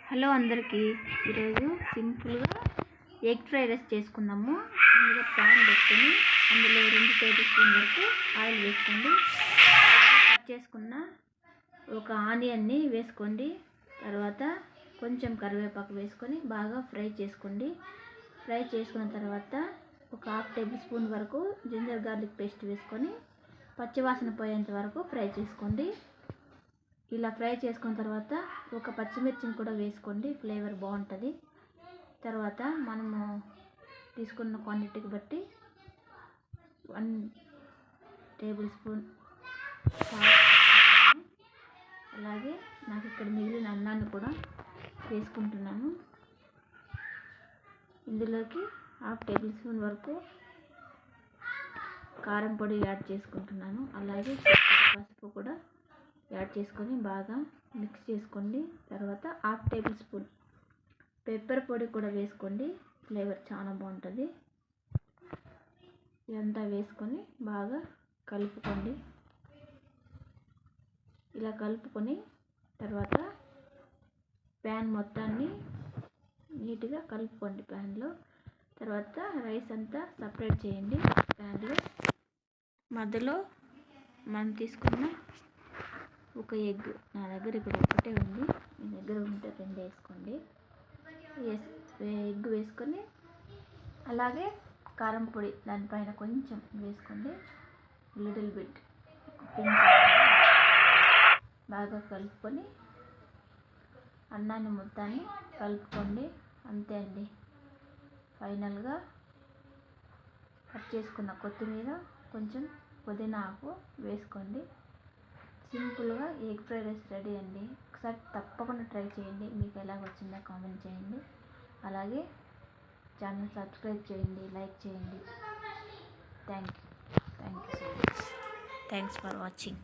Hello అందరికీ, ఈరోజు సింపుల్గా ఎగ్ ఫ్రైడ్ రైస్ చేసుకుందాము. ముందుగా ప్యాన్ పెట్టుకొని అందులో 2 టేబుల్ స్పూన్ వరకు ఆయిల్ వేసుకోండి. కట్ చేసుకున్న ఒక ఆనియన్ని వేసుకోండి. తర్వాత కొంచెం కరివేపాకు వేసుకొని బాగా ఫ్రై చేసుకోండి. ఫ్రై చేసుకున్న తర్వాత ఒక 1/2 టేబుల్ స్పూన్ వరకు జింజర్ గార్లిక్ పేస్ట్ వేసుకొని పచ్చివాసన పోయేంత వరకు ఫ్రై చేసుకోండి. ఇలా ఫ్రై చేసుకున్న తర్వాత ఒక పచ్చిమిర్చిని కూడా వేసుకోండి, ఫ్లేవర్ బాగుంటుంది. తర్వాత మనము తీసుకున్న క్వాంటిటీకి బట్టి 1 టేబుల్ స్పూన్ అలాగే నాకు ఇక్కడ మిగిలిన అన్నాన్ని కూడా వేసుకుంటున్నాను. ఇందులోకి 1/2 టేబుల్ స్పూన్ వరకు కారం పొడి యాడ్ చేసుకుంటున్నాను. అలాగే పసుపు కూడా యాడ్ చేసుకొని బాగా మిక్స్ చేసుకోండి. తర్వాత 1/2 టేబుల్ స్పూన్ పెప్పర్ పొడి కూడా వేసుకోండి, ఫ్లేవర్ చాలా బాగుంటుంది. ఇదంతా వేసుకొని బాగా కలుపుకోండి. ఇలా కలుపుకొని తర్వాత ప్యాన్ మొత్తాన్ని నీట్గా కలుపుకోండి ప్యాన్లో. తర్వాత రైస్ అంతా సపరేట్ చేయండి ప్యాన్లో. మధ్యలో మనం తీసుకున్న ఒక ఎగ్, నా దగ్గర ఇప్పుడు ఒకటే ఉంది, మీ దగ్గర ఉంటే 2 వేసుకోండి. ఎగ్ వేసుకొని అలాగే కారం పొడి దానిపైన కొంచెం వేసుకోండి, లిటిల్ బిట్ బాగా కలుపుకొని అన్నాన్ని మొత్తాన్ని కలుపుకోండి. అంతే అండి. ఫైనల్గా కట్ చేసుకున్న కొత్తిమీర, కొంచెం పుదీనా ఆకు వేసుకోండి. సింపుల్గా ఎగ్ ఫ్రైడ్ రైస్ రెడీ అండి. ఒకసారి తప్పకుండా ట్రై చేయండి. మీకు ఎలా వచ్చిందో కామెంట్ చేయండి. అలాగే ఛానల్ సబ్స్క్రైబ్ చేయండి, లైక్ చేయండి. Thank you so much. Thanks for watching.